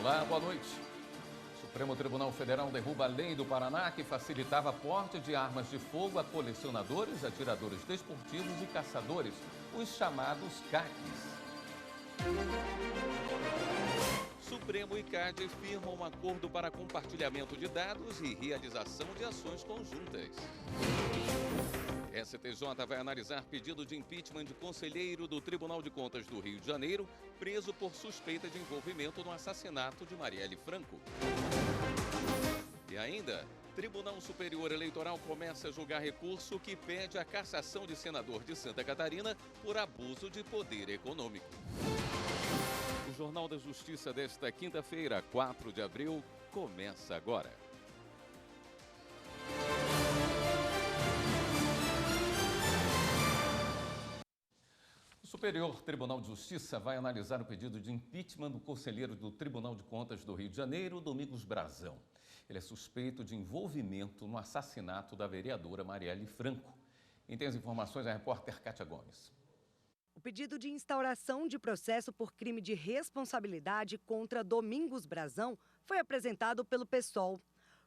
Olá, boa noite. O Supremo Tribunal Federal derruba a lei do Paraná que facilitava porte de armas de fogo a colecionadores, atiradores desportivos e caçadores, os chamados CACs. Supremo e CAD firmam um acordo para compartilhamento de dados e realização de ações conjuntas. STJ vai analisar pedido de impeachment de conselheiro do Tribunal de Contas do Rio de Janeiro, preso por suspeita de envolvimento no assassinato de Marielle Franco. E ainda, Tribunal Superior Eleitoral começa a julgar recurso que pede a cassação de senador de Santa Catarina por abuso de poder econômico. O Jornal da Justiça desta quinta-feira, 4 de abril, começa agora. O Superior Tribunal de Justiça vai analisar o pedido de impeachment do conselheiro do Tribunal de Contas do Rio de Janeiro, Domingos Brazão. Ele é suspeito de envolvimento no assassinato da vereadora Marielle Franco. Quem tem as informações é a repórter Kátia Gomes. O pedido de instauração de processo por crime de responsabilidade contra Domingos Brazão foi apresentado pelo PSOL.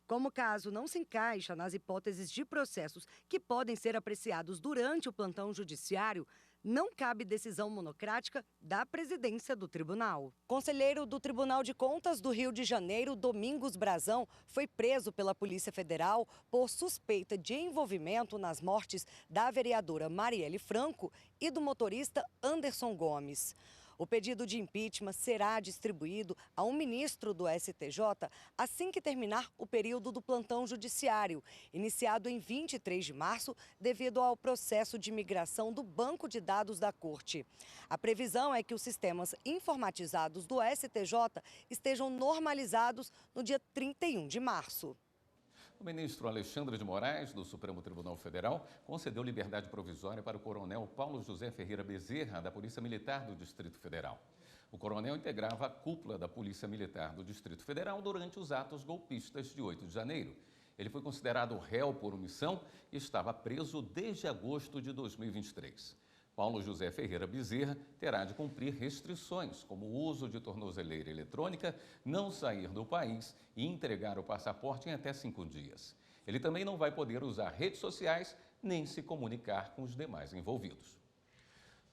Como o caso não se encaixa nas hipóteses de processos que podem ser apreciados durante o plantão judiciário, não cabe decisão monocrática da presidência do tribunal. Conselheiro do Tribunal de Contas do Rio de Janeiro, Domingos Brazão, foi preso pela Polícia Federal por suspeita de envolvimento nas mortes da vereadora Marielle Franco e do motorista Anderson Gomes. O pedido de impeachment será distribuído a um ministro do STJ assim que terminar o período do plantão judiciário, iniciado em 23 de março, devido ao processo de migração do banco de dados da Corte. A previsão é que os sistemas informatizados do STJ estejam normalizados no dia 31 de março. O ministro Alexandre de Moraes, do Supremo Tribunal Federal, concedeu liberdade provisória para o coronel Paulo José Ferreira Bezerra, da Polícia Militar do Distrito Federal. O coronel integrava a cúpula da Polícia Militar do Distrito Federal durante os atos golpistas de 8 de janeiro. Ele foi considerado réu por omissão e estava preso desde agosto de 2023. Paulo José Ferreira Bezerra terá de cumprir restrições, como o uso de tornozeleira eletrônica, não sair do país e entregar o passaporte em até 5 dias. Ele também não vai poder usar redes sociais nem se comunicar com os demais envolvidos.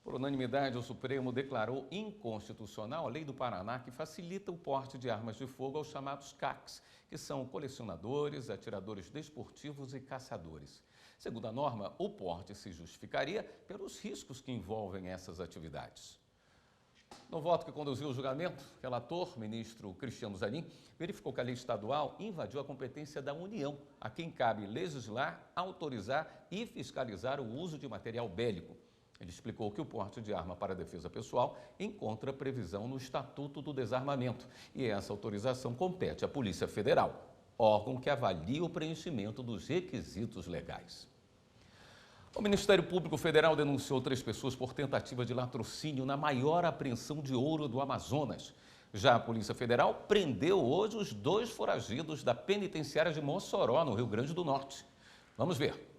Por unanimidade, o Supremo declarou inconstitucional a lei do Paraná que facilita o porte de armas de fogo aos chamados CACs, que são colecionadores, atiradores desportivos e caçadores. Segundo a norma, o porte se justificaria pelos riscos que envolvem essas atividades. No voto que conduziu o julgamento, o relator, ministro Cristiano Zanin, verificou que a lei estadual invadiu a competência da União, a quem cabe legislar, autorizar e fiscalizar o uso de material bélico. Ele explicou que o porte de arma para defesa pessoal encontra previsão no Estatuto do Desarmamento e essa autorização compete à Polícia Federal, órgão que avalia o preenchimento dos requisitos legais. O Ministério Público Federal denunciou 3 pessoas por tentativa de latrocínio na maior apreensão de ouro do Amazonas. Já a Polícia Federal prendeu hoje os 2 foragidos da penitenciária de Mossoró, no Rio Grande do Norte. Vamos ver.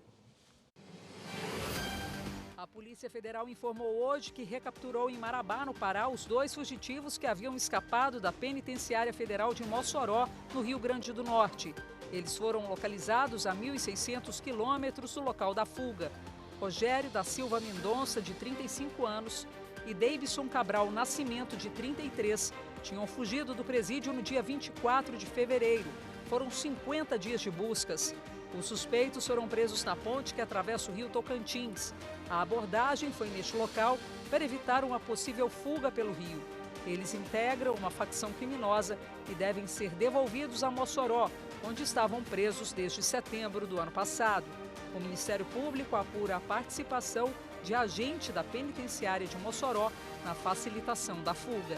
A Polícia Federal informou hoje que recapturou em Marabá, no Pará, os 2 fugitivos que haviam escapado da Penitenciária Federal de Mossoró, no Rio Grande do Norte. Eles foram localizados a 1.600 quilômetros do local da fuga. Rogério da Silva Mendonça, de 35 anos, e Davidson Cabral Nascimento, de 33, tinham fugido do presídio no dia 24 de fevereiro. Foram 50 dias de buscas. Os suspeitos foram presos na ponte que atravessa o rio Tocantins. A abordagem foi neste local para evitar uma possível fuga pelo rio. Eles integram uma facção criminosa e devem ser devolvidos a Mossoró, onde estavam presos desde setembro do ano passado. O Ministério Público apura a participação de agente da penitenciária de Mossoró na facilitação da fuga.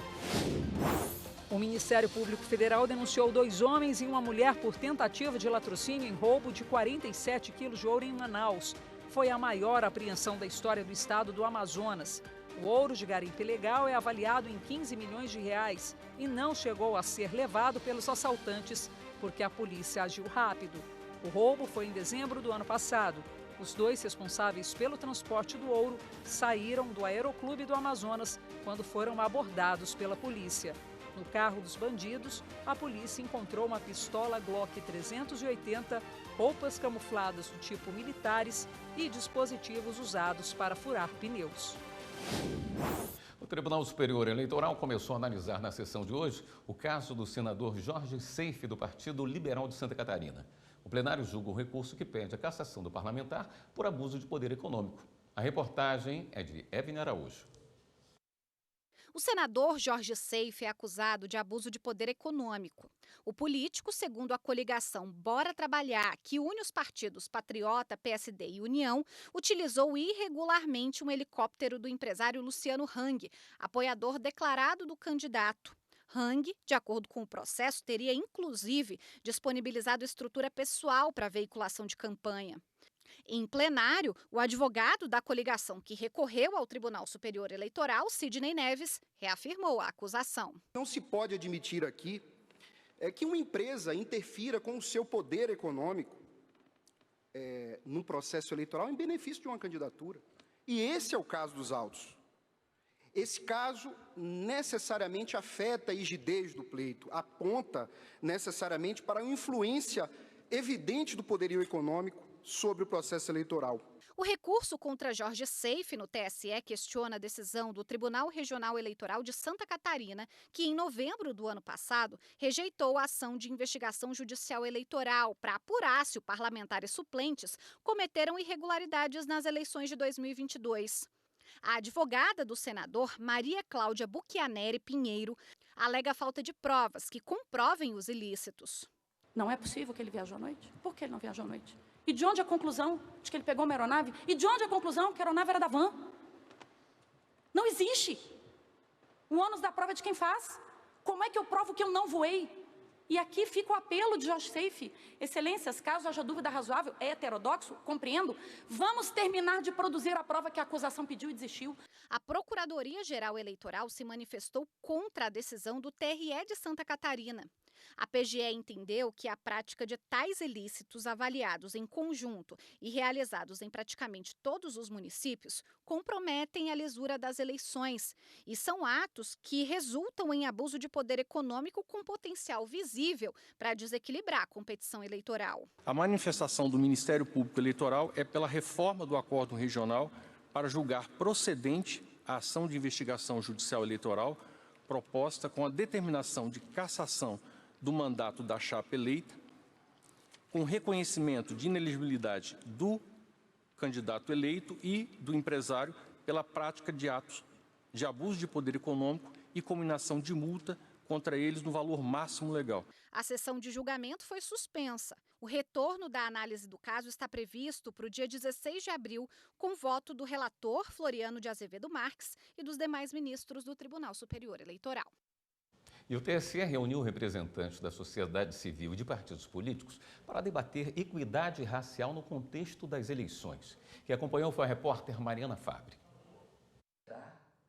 O Ministério Público Federal denunciou 2 homens e uma mulher por tentativa de latrocínio em roubo de 47 quilos de ouro em Manaus. Foi a maior apreensão da história do estado do Amazonas. O ouro de garimpo ilegal é avaliado em 15 milhões de reais e não chegou a ser levado pelos assaltantes porque a polícia agiu rápido. O roubo foi em dezembro do ano passado. Os 2 responsáveis pelo transporte do ouro saíram do Aeroclube do Amazonas quando foram abordados pela polícia. No carro dos bandidos, a polícia encontrou uma pistola Glock 380, roupas camufladas do tipo militares e dispositivos usados para furar pneus. O Tribunal Superior Eleitoral começou a analisar na sessão de hoje o caso do senador Jorge Seife, do Partido Liberal de Santa Catarina. O plenário julga o recurso que pede a cassação do parlamentar por abuso de poder econômico. A reportagem é de Evne Araújo. O senador Jorge Seife é acusado de abuso de poder econômico. O político, segundo a coligação Bora Trabalhar, que une os partidos Patriota, PSD e União, utilizou irregularmente um helicóptero do empresário Luciano Hang, apoiador declarado do candidato. Hang, de acordo com o processo, teria inclusive disponibilizado estrutura pessoal para a veiculação de campanha. Em plenário, o advogado da coligação que recorreu ao Tribunal Superior Eleitoral, Sidney Neves, reafirmou a acusação. Não se pode admitir aqui que uma empresa interfira com o seu poder econômico num processo eleitoral em benefício de uma candidatura. E esse é o caso dos autos. Esse caso necessariamente afeta a rigidez do pleito, aponta necessariamente para uma influência evidente do poderio econômico sobre o processo eleitoral. O recurso contra Jorge Seife no TSE questiona a decisão do Tribunal Regional Eleitoral de Santa Catarina, que em novembro do ano passado rejeitou a ação de investigação judicial eleitoral para apurar se os parlamentares suplentes cometeram irregularidades nas eleições de 2022. A advogada do senador, Maria Cláudia Buchianeri Pinheiro, alega falta de provas que comprovem os ilícitos. Não é possível que ele viajou à noite? Por que ele não viajou à noite? E de onde a conclusão de que ele pegou uma aeronave? E de onde a conclusão que a aeronave era da van? Não existe. O ônus da prova é de quem faz. Como é que eu provo que eu não voei? E aqui fica o apelo de Jorge Seife. Excelências, caso haja dúvida razoável, é heterodoxo, compreendo. Vamos terminar de produzir a prova que a acusação pediu e desistiu. A Procuradoria-Geral Eleitoral se manifestou contra a decisão do TRE de Santa Catarina. A PGE entendeu que a prática de tais ilícitos avaliados em conjunto e realizados em praticamente todos os municípios comprometem a lisura das eleições e são atos que resultam em abuso de poder econômico com potencial visível para desequilibrar a competição eleitoral. A manifestação do Ministério Público Eleitoral é pela reforma do Acórdão Regional para julgar procedente a ação de investigação judicial eleitoral proposta com a determinação de cassação do mandato da chapa eleita, com reconhecimento de inelegibilidade do candidato eleito e do empresário pela prática de atos de abuso de poder econômico e cominação de multa contra eles no valor máximo legal. A sessão de julgamento foi suspensa. O retorno da análise do caso está previsto para o dia 16 de abril, com voto do relator Floriano de Azevedo Marques e dos demais ministros do Tribunal Superior Eleitoral. E o TSE reuniu representantes da sociedade civil e de partidos políticos para debater equidade racial no contexto das eleições. Quem acompanhou foi a repórter Mariana Fabre.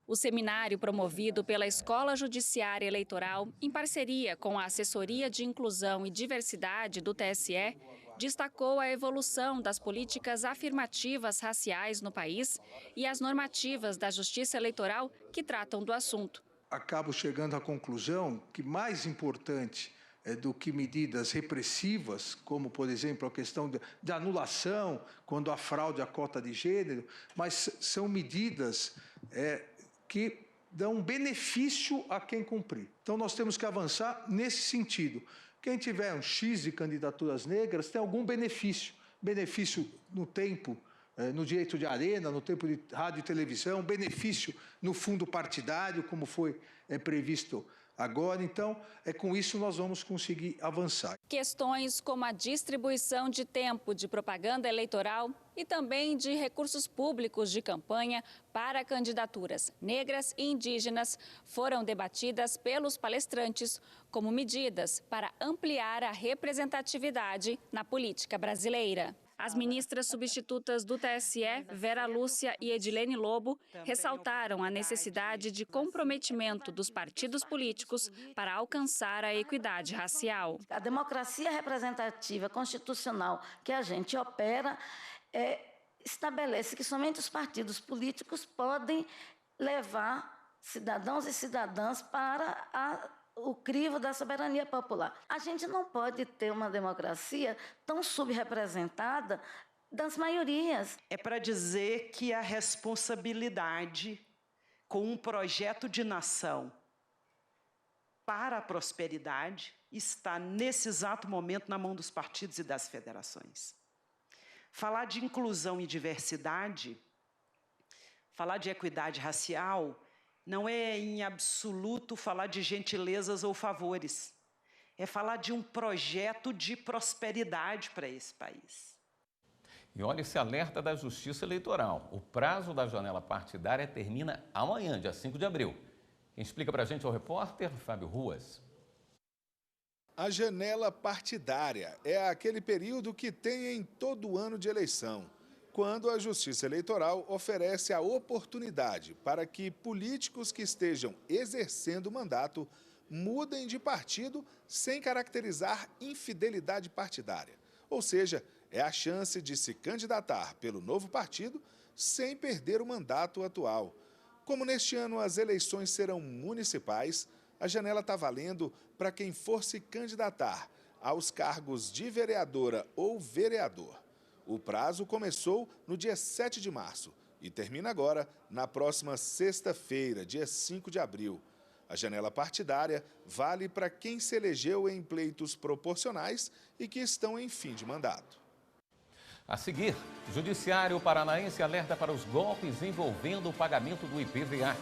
O seminário promovido pela Escola Judiciária Eleitoral, em parceria com a Assessoria de Inclusão e Diversidade do TSE, destacou a evolução das políticas afirmativas raciais no país e as normativas da Justiça Eleitoral que tratam do assunto. Acabo chegando à conclusão que mais importante do que medidas repressivas, como, por exemplo, a questão de anulação, quando há fraude à cota de gênero, mas são medidas que dão benefício a quem cumprir. Então, nós temos que avançar nesse sentido. Quem tiver um X de candidaturas negras tem algum benefício. Benefício no tempo, no direito de arena, no tempo de rádio e televisão, benefício no fundo partidário, como foi previsto agora. Então, com isso nós vamos conseguir avançar. Questões como a distribuição de tempo de propaganda eleitoral e também de recursos públicos de campanha para candidaturas negras e indígenas foram debatidas pelos palestrantes como medidas para ampliar a representatividade na política brasileira. As ministras substitutas do TSE, Vera Lúcia e Edilene Lobo, ressaltaram a necessidade de comprometimento dos partidos políticos para alcançar a equidade racial. A democracia representativa constitucional que a gente opera estabelece que somente os partidos políticos podem levar cidadãos e cidadãs para a o crivo da soberania popular. A gente não pode ter uma democracia tão subrepresentada das maiorias. É para dizer que a responsabilidade com um projeto de nação para a prosperidade está, nesse exato momento, na mão dos partidos e das federações. Falar de inclusão e diversidade, falar de equidade racial, não é, em absoluto, falar de gentilezas ou favores. É falar de um projeto de prosperidade para esse país. E olha esse alerta da Justiça Eleitoral. O prazo da janela partidária termina amanhã, dia 5 de abril. Quem explica para a gente é o repórter Fábio Ruas. A janela partidária é aquele período que tem em todo ano de eleição, quando a Justiça Eleitoral oferece a oportunidade para que políticos que estejam exercendo o mandato mudem de partido sem caracterizar infidelidade partidária. Ou seja, é a chance de se candidatar pelo novo partido sem perder o mandato atual. Como neste ano as eleições serão municipais, a janela está valendo para quem for se candidatar aos cargos de vereadora ou vereador. O prazo começou no dia 7 de março e termina agora na próxima sexta-feira, dia 5 de abril. A janela partidária vale para quem se elegeu em pleitos proporcionais e que estão em fim de mandato. A seguir, o Judiciário Paranaense alerta para os golpes envolvendo o pagamento do IPVA.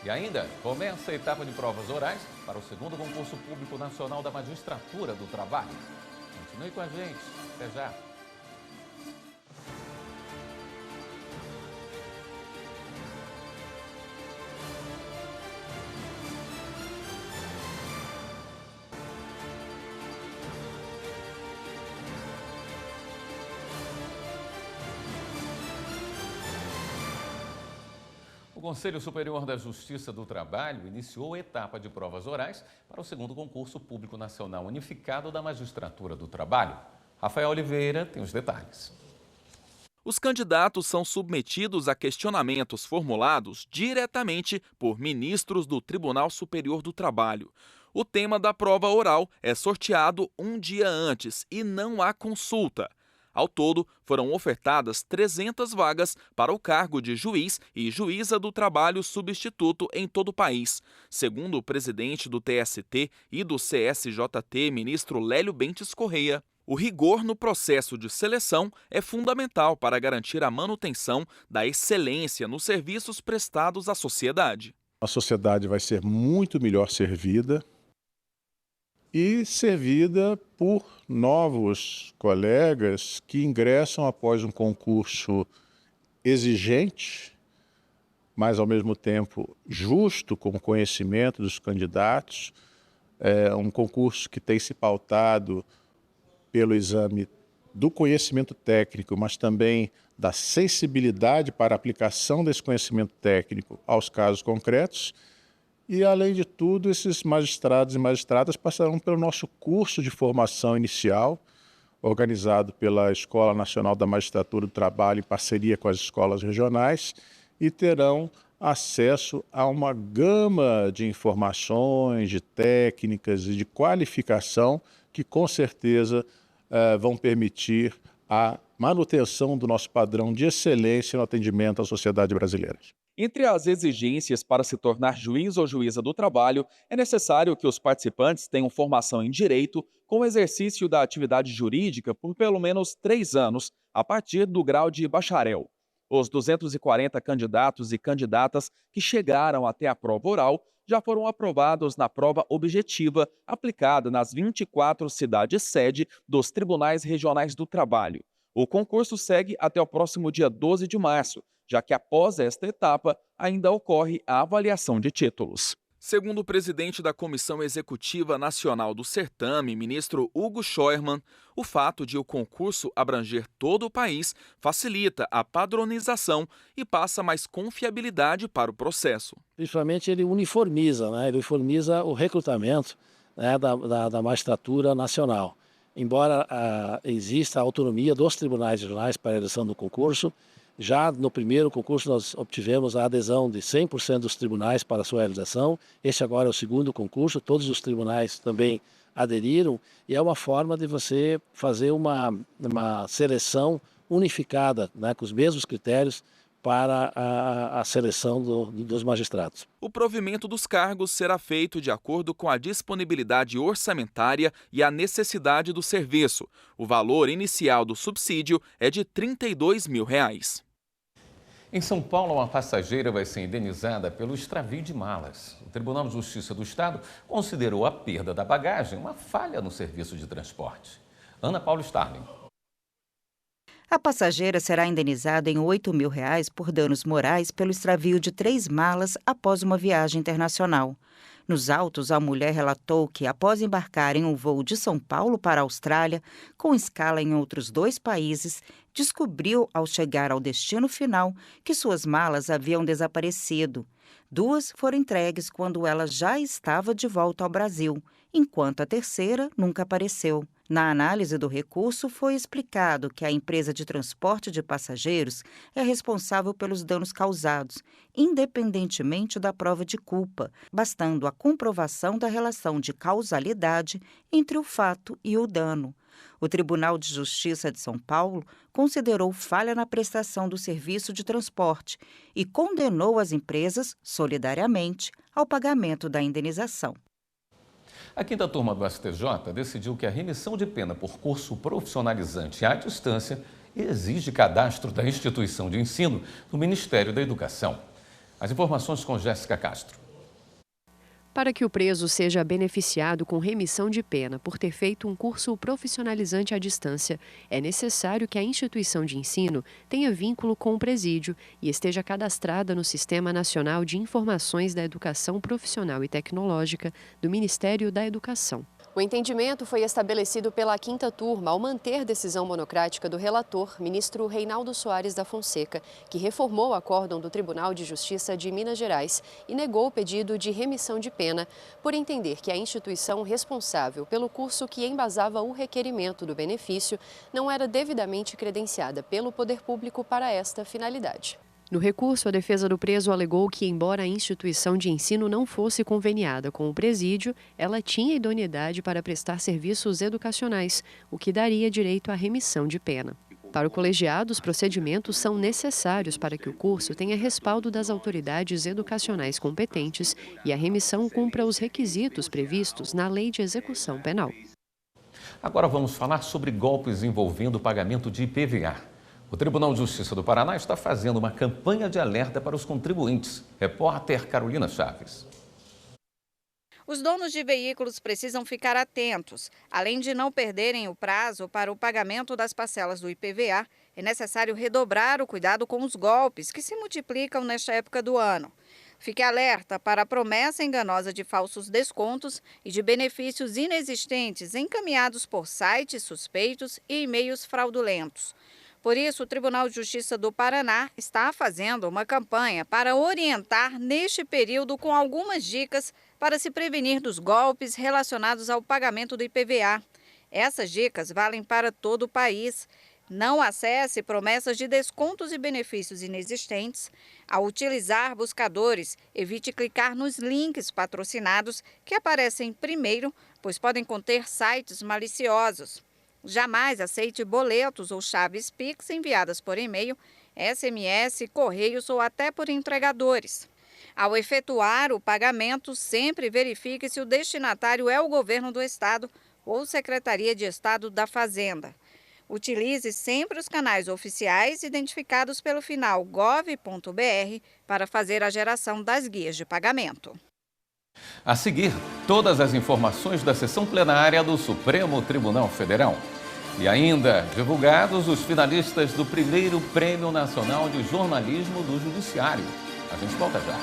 E ainda começa a etapa de provas orais para o segundo concurso público nacional da Magistratura do Trabalho. Continue com a gente. Até já. O Conselho Superior da Justiça do Trabalho iniciou a etapa de provas orais para o segundo concurso público nacional unificado da Magistratura do Trabalho. Rafael Oliveira tem os detalhes. Os candidatos são submetidos a questionamentos formulados diretamente por ministros do Tribunal Superior do Trabalho. O tema da prova oral é sorteado um dia antes e não há consulta. Ao todo, foram ofertadas 300 vagas para o cargo de juiz e juíza do trabalho substituto em todo o país. Segundo o presidente do TST e do CSJT, ministro Lélio Bentes Correia, o rigor no processo de seleção é fundamental para garantir a manutenção da excelência nos serviços prestados à sociedade. A sociedade vai ser muito melhor servida e servida por novos colegas que ingressam após um concurso exigente, mas ao mesmo tempo justo, com conhecimento dos candidatos. É um concurso que tem se pautado pelo exame do conhecimento técnico, mas também da sensibilidade para a aplicação desse conhecimento técnico aos casos concretos. E, além de tudo, esses magistrados e magistradas passarão pelo nosso curso de formação inicial, organizado pela Escola Nacional da Magistratura do Trabalho em parceria com as escolas regionais, e terão acesso a uma gama de informações, de técnicas e de qualificação que, com certeza, vão permitir a manutenção do nosso padrão de excelência no atendimento à sociedade brasileira. Entre as exigências para se tornar juiz ou juíza do trabalho, é necessário que os participantes tenham formação em direito com o exercício da atividade jurídica por pelo menos 3 anos, a partir do grau de bacharel. Os 240 candidatos e candidatas que chegaram até a prova oral já foram aprovados na prova objetiva aplicada nas 24 cidades-sede dos Tribunais Regionais do Trabalho. O concurso segue até o próximo dia 12 de março, já que após esta etapa ainda ocorre a avaliação de títulos. Segundo o presidente da Comissão Executiva Nacional do Certame, ministro Hugo Scheuermann, o fato de o concurso abranger todo o país facilita a padronização e passa mais confiabilidade para o processo. Principalmente ele uniformiza, ele uniformiza o recrutamento da magistratura nacional. Embora exista a autonomia dos tribunais regionais para a eleição do concurso, Já no primeiro concurso nós obtivemos a adesão de 100% dos tribunais para a sua realização. Este agora é o segundo concurso, todos os tribunais também aderiram e é uma forma de você fazer uma seleção unificada, né, com os mesmos critérios para a seleção dos magistrados. O provimento dos cargos será feito de acordo com a disponibilidade orçamentária e a necessidade do serviço. O valor inicial do subsídio é de R$ 32 mil. Em São Paulo, uma passageira vai ser indenizada pelo extravio de malas. O Tribunal de Justiça do Estado considerou a perda da bagagem uma falha no serviço de transporte. Ana Paula Starling. A passageira será indenizada em R$ 8 mil por danos morais pelo extravio de 3 malas após uma viagem internacional. Nos autos, a mulher relatou que, após embarcar em um voo de São Paulo para a Austrália, com escala em outros 2 países, descobriu, ao chegar ao destino final, que suas malas haviam desaparecido. 2 foram entregues quando ela já estava de volta ao Brasil, enquanto a terceira nunca apareceu. Na análise do recurso, foi explicado que a empresa de transporte de passageiros é responsável pelos danos causados, independentemente da prova de culpa, bastando a comprovação da relação de causalidade entre o fato e o dano. O Tribunal de Justiça de São Paulo considerou falha na prestação do serviço de transporte e condenou as empresas, solidariamente, ao pagamento da indenização. A quinta turma do STJ decidiu que a remissão de pena por curso profissionalizante à distância exige cadastro da instituição de ensino do Ministério da Educação. As informações com Jéssica Castro. Para que o preso seja beneficiado com remissão de pena por ter feito um curso profissionalizante à distância, é necessário que a instituição de ensino tenha vínculo com o presídio e esteja cadastrada no Sistema Nacional de Informações da Educação Profissional e Tecnológica do Ministério da Educação. O entendimento foi estabelecido pela quinta turma ao manter decisão monocrática do relator, ministro Reinaldo Soares da Fonseca, que reformou o acórdão do Tribunal de Justiça de Minas Gerais e negou o pedido de remissão de pena, por entender que a instituição responsável pelo curso que embasava o requerimento do benefício não era devidamente credenciada pelo poder público para esta finalidade. No recurso, a defesa do preso alegou que, embora a instituição de ensino não fosse conveniada com o presídio, ela tinha idoneidade para prestar serviços educacionais, o que daria direito à remissão de pena. Para o colegiado, os procedimentos são necessários para que o curso tenha respaldo das autoridades educacionais competentes e a remissão cumpra os requisitos previstos na Lei de Execução Penal. Agora vamos falar sobre golpes envolvendo o pagamento de IPVA. O Tribunal de Justiça do Paraná está fazendo uma campanha de alerta para os contribuintes. Repórter Carolina Chaves. Os donos de veículos precisam ficar atentos. Além de não perderem o prazo para o pagamento das parcelas do IPVA, é necessário redobrar o cuidado com os golpes que se multiplicam nesta época do ano. Fique alerta para a promessa enganosa de falsos descontos e de benefícios inexistentes encaminhados por sites suspeitos e e-mails fraudulentos. Por isso, o Tribunal de Justiça do Paraná está fazendo uma campanha para orientar neste período com algumas dicas para se prevenir dos golpes relacionados ao pagamento do IPVA. Essas dicas valem para todo o país. Não acesse promessas de descontos e benefícios inexistentes. Ao utilizar buscadores, evite clicar nos links patrocinados que aparecem primeiro, pois podem conter sites maliciosos. Jamais aceite boletos ou chaves Pix enviadas por e-mail, SMS, correios ou até por entregadores. Ao efetuar o pagamento, sempre verifique se o destinatário é o governo do estado ou Secretaria de Estado da Fazenda. Utilize sempre os canais oficiais identificados pelo final gov.br para fazer a geração das guias de pagamento. A seguir, todas as informações da sessão plenária do Supremo Tribunal Federal. E ainda divulgados os finalistas do primeiro Prêmio Nacional de Jornalismo do Judiciário. A gente volta já.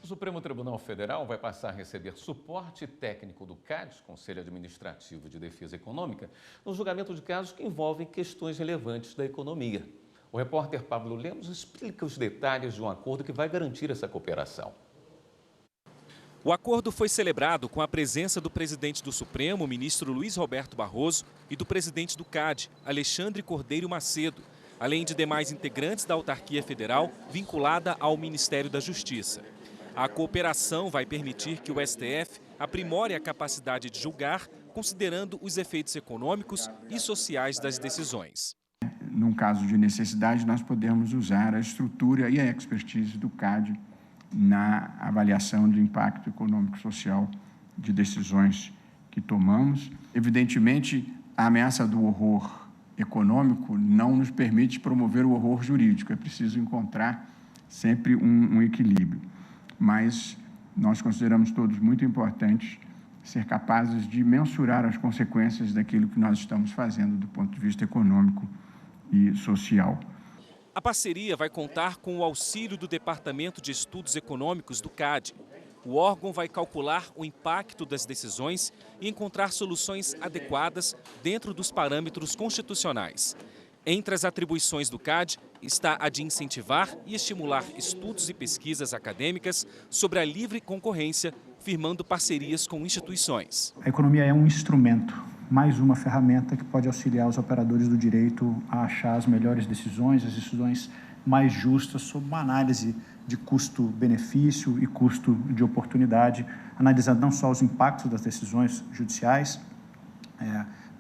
Supremo Tribunal Federal vai passar a receber suporte técnico do CAD, Conselho Administrativo de Defesa Econômica, no julgamento de casos que envolvem questões relevantes da economia. O repórter Pablo Lemos explica os detalhes de um acordo que vai garantir essa cooperação. O acordo foi celebrado com a presença do presidente do Supremo, ministro Luiz Roberto Barroso, e do presidente do CAD, Alexandre Cordeiro Macedo, além de demais integrantes da autarquia federal vinculada ao Ministério da Justiça. A cooperação vai permitir que o STF aprimore a capacidade de julgar, considerando os efeitos econômicos e sociais das decisões. Num caso de necessidade, nós podemos usar a estrutura e a expertise do CAD na avaliação do impacto econômico-social de decisões que tomamos. Evidentemente, a ameaça do horror econômico não nos permite promover o horror jurídico. É preciso encontrar sempre um equilíbrio. Mas nós consideramos todos muito importantes ser capazes de mensurar as consequências daquilo que nós estamos fazendo do ponto de vista econômico e social. A parceria vai contar com o auxílio do Departamento de Estudos Econômicos do CAD. O órgão vai calcular o impacto das decisões e encontrar soluções adequadas dentro dos parâmetros constitucionais. Entre as atribuições do CAD está a de incentivar e estimular estudos e pesquisas acadêmicas sobre a livre concorrência, firmando parcerias com instituições. A economia é um instrumento, mais uma ferramenta que pode auxiliar os operadores do direito a achar as melhores decisões, as decisões mais justas, sob uma análise de custo-benefício e custo de oportunidade, analisando não só os impactos das decisões judiciais,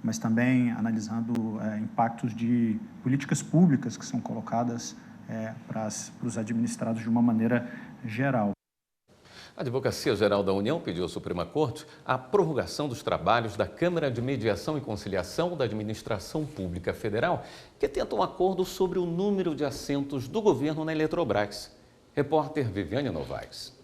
mas também analisando impactos de políticas públicas que são colocadas para os administrados de uma maneira geral. A Advocacia Geral da União pediu à Suprema Corte a prorrogação dos trabalhos da Câmara de Mediação e Conciliação da Administração Pública Federal, que tenta um acordo sobre o número de assentos do governo na Eletrobras. Repórter Viviane Novaes.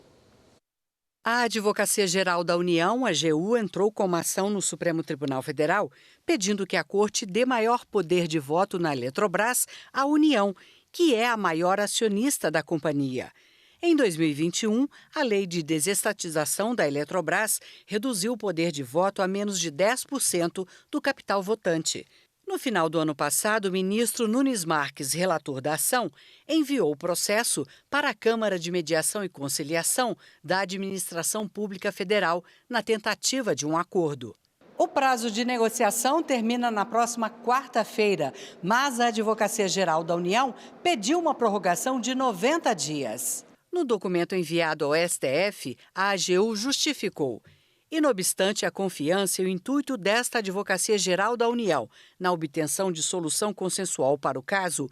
A Advocacia Geral da União, a AGU, entrou com uma ação no Supremo Tribunal Federal pedindo que a Corte dê maior poder de voto na Eletrobras à União, que é a maior acionista da companhia. Em 2021, a lei de desestatização da Eletrobras reduziu o poder de voto a menos de 10% do capital votante. No final do ano passado, o ministro Nunes Marques, relator da ação, enviou o processo para a Câmara de Mediação e Conciliação da Administração Pública Federal na tentativa de um acordo. O prazo de negociação termina na próxima quarta-feira, mas a Advocacia Geral da União pediu uma prorrogação de 90 dias. No documento enviado ao STF, a AGU justificou: e, não obstante a confiança e o intuito desta Advocacia Geral da União na obtenção de solução consensual para o caso,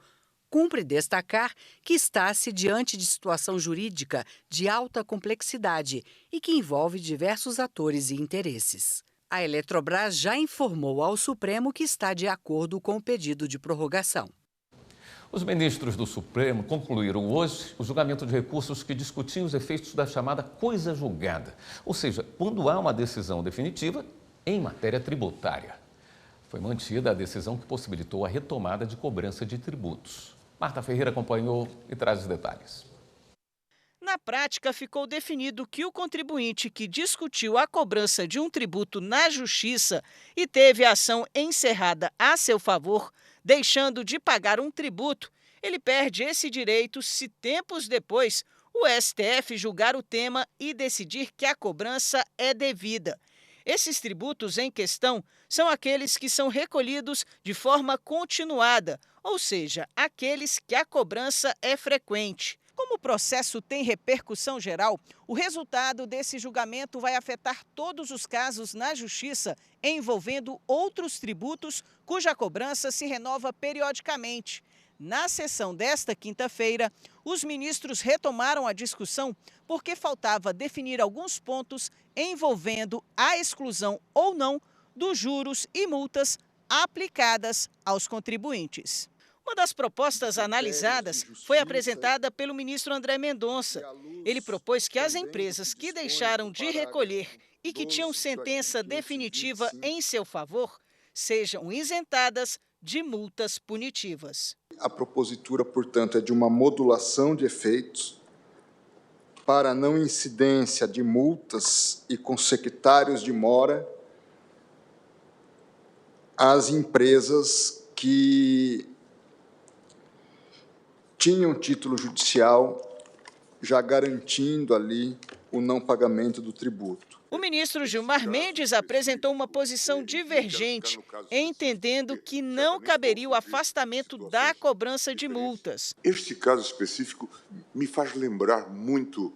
cumpre destacar que está-se diante de situação jurídica de alta complexidade e que envolve diversos atores e interesses. A Eletrobras já informou ao Supremo que está de acordo com o pedido de prorrogação. Os ministros do Supremo concluíram hoje o julgamento de recursos que discutiam os efeitos da chamada coisa julgada, ou seja, quando há uma decisão definitiva em matéria tributária. Foi mantida a decisão que possibilitou a retomada de cobrança de tributos. Marta Ferreira acompanhou e traz os detalhes. Na prática, ficou definido que o contribuinte que discutiu a cobrança de um tributo na Justiça e teve a ação encerrada a seu favor, deixando de pagar um tributo, ele perde esse direito se tempos depois o STF julgar o tema e decidir que a cobrança é devida. Esses tributos em questão são aqueles que são recolhidos de forma continuada, ou seja, aqueles que a cobrança é frequente. Como o processo tem repercussão geral, o resultado desse julgamento vai afetar todos os casos na Justiça envolvendo outros tributos cuja cobrança se renova periodicamente. Na sessão desta quinta-feira, os ministros retomaram a discussão porque faltava definir alguns pontos envolvendo a exclusão ou não dos juros e multas aplicadas aos contribuintes. Uma das propostas analisadas foi apresentada pelo ministro André Mendonça. Ele propôs que as empresas que deixaram de recolher e que tinham sentença definitiva em seu favor sejam isentadas de multas punitivas. A propositura, portanto, é de uma modulação de efeitos para a não incidência de multas e consectários de mora às empresas que tinham título judicial já garantindo ali o não pagamento do tributo. O ministro Gilmar Mendes apresentou uma posição divergente, entendendo que não caberia o afastamento da cobrança de multas. Este caso específico me faz lembrar muito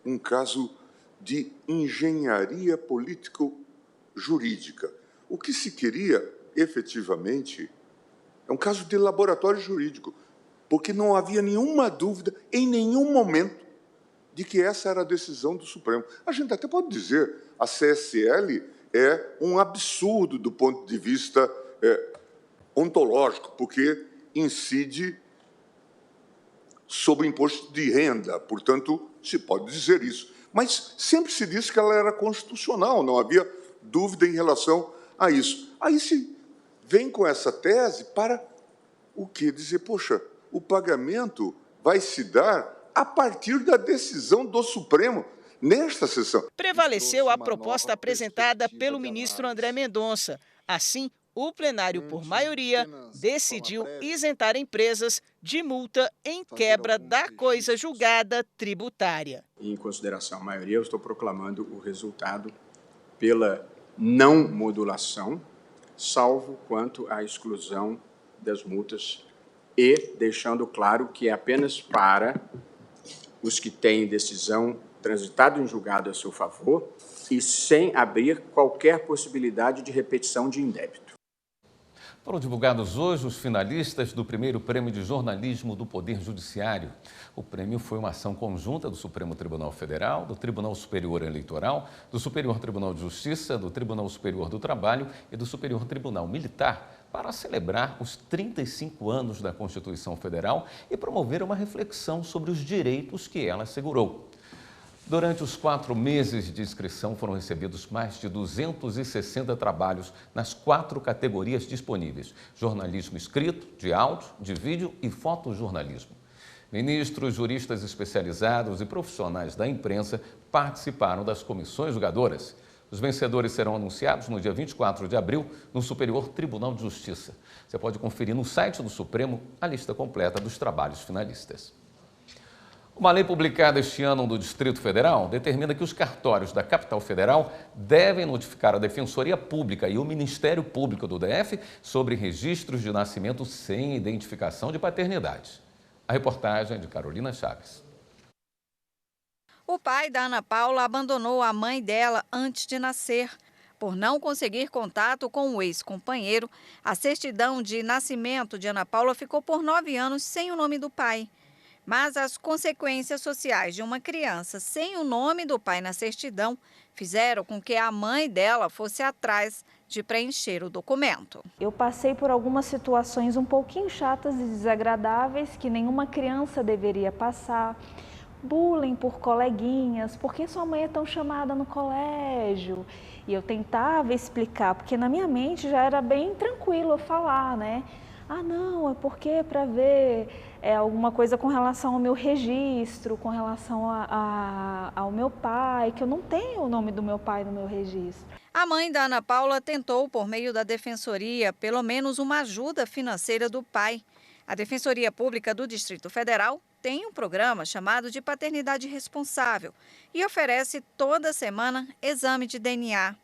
um caso de engenharia político-jurídica. O que se queria, efetivamente, é um caso de laboratório jurídico, porque não havia nenhuma dúvida, em nenhum momento, de que essa era a decisão do Supremo. A gente até pode dizer, a CSL é um absurdo do ponto de vista ontológico, porque incide sobre o imposto de renda, portanto, se pode dizer isso. Mas sempre se disse que ela era constitucional, não havia dúvida em relação a isso. Aí se vem com essa tese para o quê? Dizer, poxa, o pagamento vai se dar a partir da decisão do Supremo nesta sessão. Prevaleceu a proposta apresentada pelo ministro André Mendonça. Assim, o plenário, por maioria, decidiu isentar empresas de multa em quebra da coisa julgada tributária. Em consideração à maioria, eu estou proclamando o resultado pela não modulação, salvo quanto à exclusão das multas e deixando claro que é apenas para os que têm decisão transitada em julgado a seu favor e sem abrir qualquer possibilidade de repetição de indébito. Foram divulgados hoje os finalistas do primeiro Prêmio de Jornalismo do Poder Judiciário. O prêmio foi uma ação conjunta do Supremo Tribunal Federal, do Tribunal Superior Eleitoral, do Superior Tribunal de Justiça, do Tribunal Superior do Trabalho e do Superior Tribunal Militar, para celebrar os 35 anos da Constituição Federal e promover uma reflexão sobre os direitos que ela assegurou. Durante os 4 meses de inscrição, foram recebidos mais de 260 trabalhos nas 4 categorias disponíveis: jornalismo escrito, de áudio, de vídeo e fotojornalismo. Ministros, juristas especializados e profissionais da imprensa participaram das comissões julgadoras. Os vencedores serão anunciados no dia 24 de abril no Superior Tribunal de Justiça. Você pode conferir no site do Supremo a lista completa dos trabalhos finalistas. Uma lei publicada este ano no Distrito Federal determina que os cartórios da capital federal devem notificar a Defensoria Pública e o Ministério Público do DF sobre registros de nascimento sem identificação de paternidade. A reportagem é de Carolina Chaves. O pai da Ana Paula abandonou a mãe dela antes de nascer. Por não conseguir contato com o ex-companheiro, a certidão de nascimento de Ana Paula ficou por 9 anos sem o nome do pai. Mas as consequências sociais de uma criança sem o nome do pai na certidão fizeram com que a mãe dela fosse atrás de preencher o documento. Eu passei por algumas situações um pouquinho chatas e desagradáveis que nenhuma criança deveria passar. Bullying por coleguinhas, por que sua mãe é tão chamada no colégio? E eu tentava explicar, porque na minha mente já era bem tranquilo eu falar, né? Ah, não, é porque para ver alguma coisa com relação ao meu registro, com relação ao meu pai, que eu não tenho o nome do meu pai no meu registro. A mãe da Ana Paula tentou, por meio da Defensoria, pelo menos uma ajuda financeira do pai. A Defensoria Pública do Distrito Federal tem um programa chamado de Paternidade Responsável e oferece toda semana exame de DNA.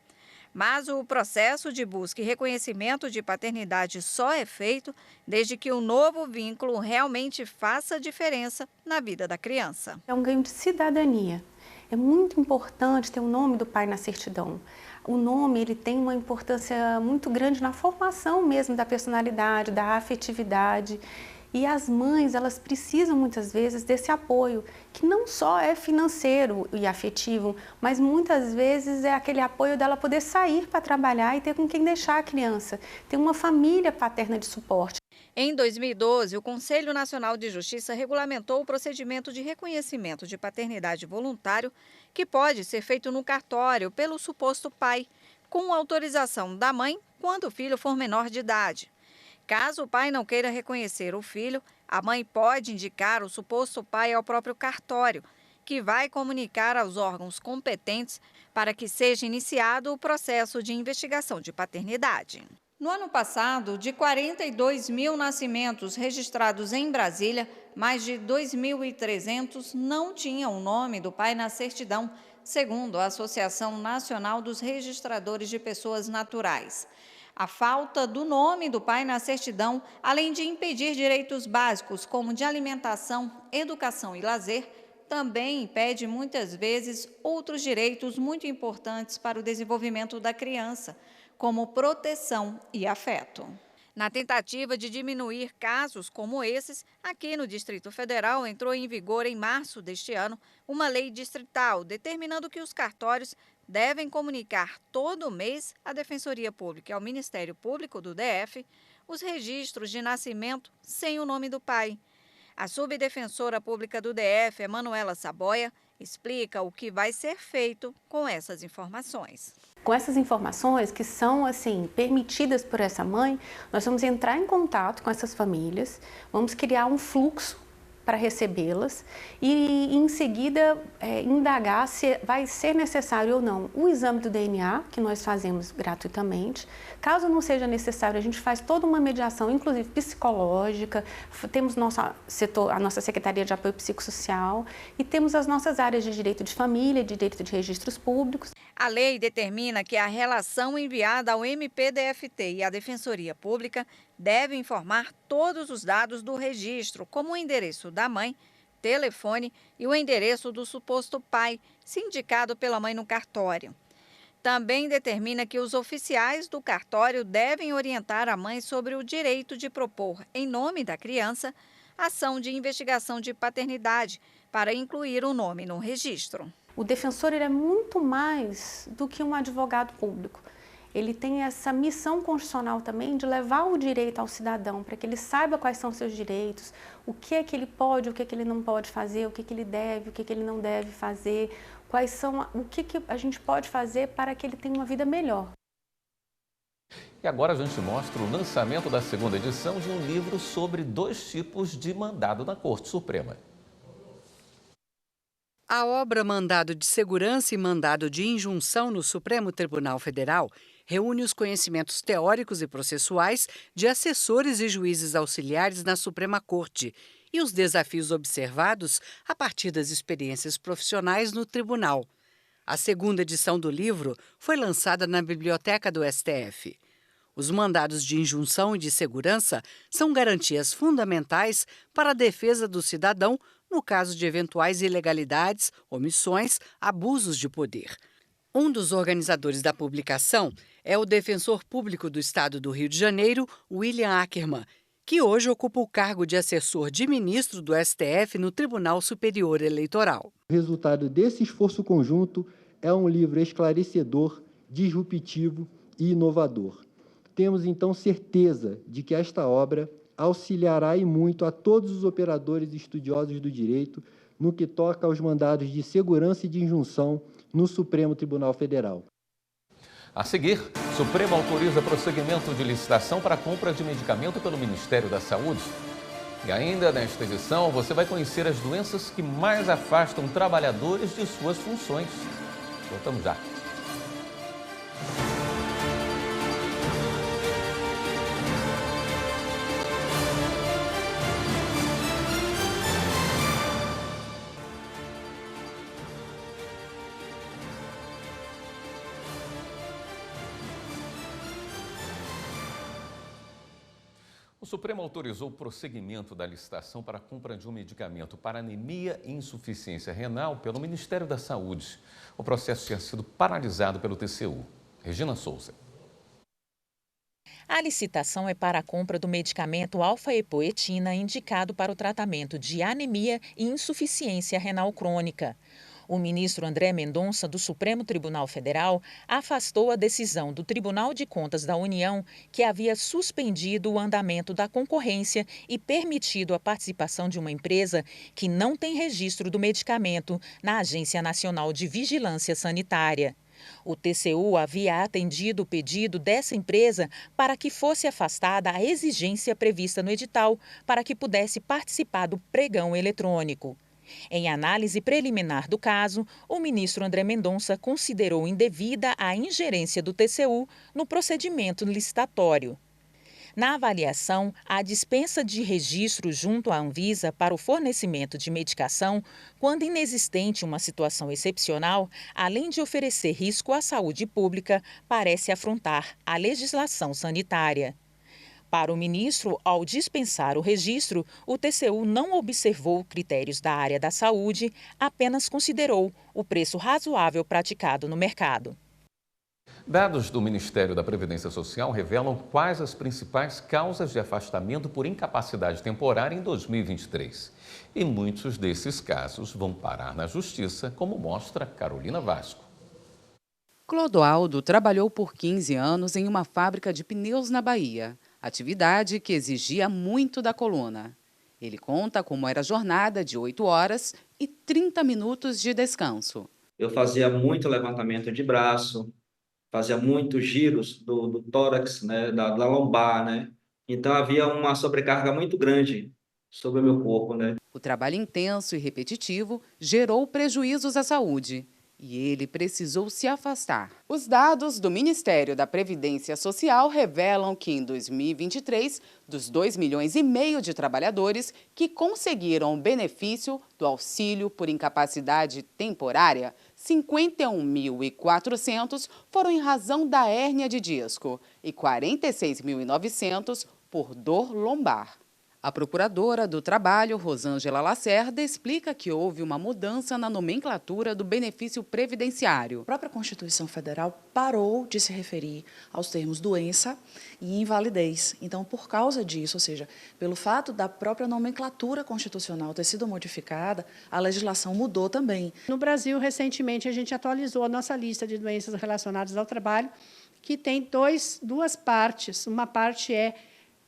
Mas o processo de busca e reconhecimento de paternidade só é feito desde que o novo vínculo realmente faça diferença na vida da criança. É um ganho de cidadania. É muito importante ter o nome do pai na certidão. O nome ele tem uma importância muito grande na formação mesmo da personalidade, da afetividade. E as mães, elas precisam muitas vezes desse apoio, que não só é financeiro e afetivo, mas muitas vezes é aquele apoio dela poder sair para trabalhar e ter com quem deixar a criança, ter uma família paterna de suporte. Em 2012, o Conselho Nacional de Justiça regulamentou o procedimento de reconhecimento de paternidade voluntário, que pode ser feito no cartório pelo suposto pai, com autorização da mãe quando o filho for menor de idade. Caso o pai não queira reconhecer o filho, a mãe pode indicar o suposto pai ao próprio cartório que vai comunicar aos órgãos competentes para que seja iniciado o processo de investigação de paternidade. No ano passado, de 42 mil nascimentos registrados em Brasília, mais de 2.300 não tinham o nome do pai na certidão, segundo a Associação Nacional dos Registradores de Pessoas Naturais. A falta do nome do pai na certidão, além de impedir direitos básicos como de alimentação, educação e lazer, também impede muitas vezes outros direitos muito importantes para o desenvolvimento da criança, como proteção e afeto. Na tentativa de diminuir casos como esses, aqui no Distrito Federal entrou em vigor em março deste ano uma lei distrital determinando que os cartórios devem comunicar todo mês à Defensoria Pública e ao Ministério Público do DF os registros de nascimento sem o nome do pai. A subdefensora pública do DF, Emanuela Saboia, explica o que vai ser feito com essas informações. Com essas informações que são permitidas por essa mãe, nós vamos entrar em contato com essas famílias, vamos criar um fluxo para recebê-las e em seguida indagar se vai ser necessário ou não o exame do DNA, que nós fazemos gratuitamente. Caso não seja necessário, a gente faz toda uma mediação, inclusive psicológica, temos a nossa Secretaria de Apoio Psicossocial e temos as nossas áreas de direito de família, direito de registros públicos. A lei determina que a relação enviada ao MPDFT e à Defensoria Pública deve informar todos os dados do registro, como o endereço da mãe, telefone e o endereço do suposto pai, se indicado pela mãe no cartório. Também determina que os oficiais do cartório devem orientar a mãe sobre o direito de propor, em nome da criança, ação de investigação de paternidade, para incluir o nome no registro. O defensor é muito mais do que um advogado público. Ele tem essa missão constitucional também de levar o direito ao cidadão, para que ele saiba quais são os seus direitos, o que é que ele pode, o que é que ele não pode fazer, o que é que ele deve, o que é que ele não deve fazer, o que a gente pode fazer para que ele tenha uma vida melhor. E agora a gente mostra o lançamento da segunda edição de um livro sobre 2 tipos de mandado na Corte Suprema. A obra Mandado de Segurança e Mandado de Injunção no Supremo Tribunal Federal reúne os conhecimentos teóricos e processuais de assessores e juízes auxiliares na Suprema Corte e os desafios observados a partir das experiências profissionais no tribunal. A segunda edição do livro foi lançada na Biblioteca do STF. Os mandados de injunção e de segurança são garantias fundamentais para a defesa do cidadão no caso de eventuais ilegalidades, omissões, abusos de poder. Um dos organizadores da publicação é o defensor público do Estado do Rio de Janeiro, William Ackerman, que hoje ocupa o cargo de assessor de ministro do STF no Tribunal Superior Eleitoral. O resultado desse esforço conjunto é um livro esclarecedor, disruptivo e inovador. Temos, então, certeza de que esta obra auxiliará e muito a todos os operadores e estudiosos do direito no que toca aos mandados de segurança e de injunção no Supremo Tribunal Federal. A seguir, o Supremo autoriza prosseguimento de licitação para a compra de medicamento pelo Ministério da Saúde. E ainda nesta edição, você vai conhecer as doenças que mais afastam trabalhadores de suas funções. Voltamos já. O Supremo autorizou o prosseguimento da licitação para a compra de um medicamento para anemia e insuficiência renal pelo Ministério da Saúde. O processo tinha sido paralisado pelo TCU. Regina Souza. A licitação é para a compra do medicamento alfa-epoetina indicado para o tratamento de anemia e insuficiência renal crônica. O ministro André Mendonça, do Supremo Tribunal Federal, afastou a decisão do Tribunal de Contas da União, que havia suspendido o andamento da concorrência e permitido a participação de uma empresa que não tem registro do medicamento na Agência Nacional de Vigilância Sanitária. O TCU havia atendido o pedido dessa empresa para que fosse afastada a exigência prevista no edital para que pudesse participar do pregão eletrônico. Em análise preliminar do caso, o ministro André Mendonça considerou indevida a ingerência do TCU no procedimento licitatório. Na avaliação, a dispensa de registro junto à Anvisa para o fornecimento de medicação, quando inexistente uma situação excepcional, além de oferecer risco à saúde pública, parece afrontar a legislação sanitária. Para o ministro, ao dispensar o registro, o TCU não observou critérios da área da saúde, apenas considerou o preço razoável praticado no mercado. Dados do Ministério da Previdência Social revelam quais as principais causas de afastamento por incapacidade temporária em 2023. E muitos desses casos vão parar na Justiça, como mostra Carolina Vasco. Clodoaldo trabalhou por 15 anos em uma fábrica de pneus na Bahia, atividade que exigia muito da coluna. Ele conta como era a jornada de 8 horas e 30 minutos de descanso. Eu fazia muito levantamento de braço, fazia muitos giros do tórax, né, da lombar, né? Então havia uma sobrecarga muito grande sobre o meu corpo, né? O trabalho intenso e repetitivo gerou prejuízos à saúde e ele precisou se afastar. Os dados do Ministério da Previdência Social revelam que em 2023, dos 2,5 milhões de trabalhadores que conseguiram o benefício do auxílio por incapacidade temporária, 51.400 foram em razão da hérnia de disco e 46.900 por dor lombar. A procuradora do Trabalho, Rosângela Lacerda, explica que houve uma mudança na nomenclatura do benefício previdenciário. A própria Constituição Federal parou de se referir aos termos doença e invalidez. Então, por causa disso, ou seja, pelo fato da própria nomenclatura constitucional ter sido modificada, a legislação mudou também. No Brasil, recentemente, a gente atualizou a nossa lista de doenças relacionadas ao trabalho, que tem duas partes. Uma parte é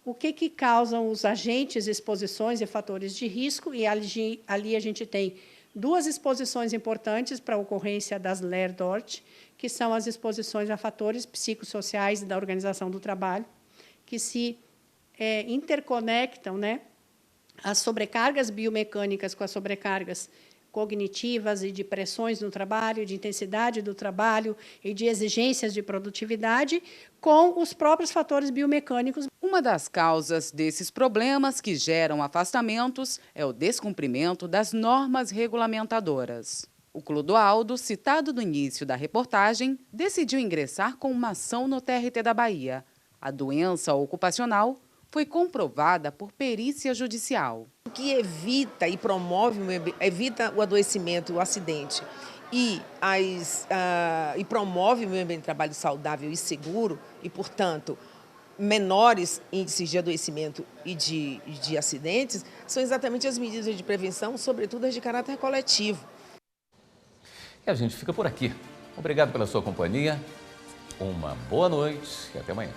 o que causam os agentes, exposições e fatores de risco, e ali a gente tem 2 exposições importantes para a ocorrência das LER-DORT, que são as exposições a fatores psicossociais da organização do trabalho, que se interconectam, né, as sobrecargas biomecânicas com as sobrecargas cognitivas e de pressões no trabalho, de intensidade do trabalho e de exigências de produtividade com os próprios fatores biomecânicos. Uma das causas desses problemas que geram afastamentos é o descumprimento das normas regulamentadoras. O Clodoaldo, citado no início da reportagem, decidiu ingressar com uma ação no TRT da Bahia. A doença ocupacional foi comprovada por perícia judicial. O que evita e promove, evita o adoecimento, o acidente e promove o meio ambiente de trabalho saudável e seguro e, portanto, menores índices de adoecimento e de acidentes, são exatamente as medidas de prevenção, sobretudo as de caráter coletivo. E a gente fica por aqui. Obrigado pela sua companhia, uma boa noite e até amanhã.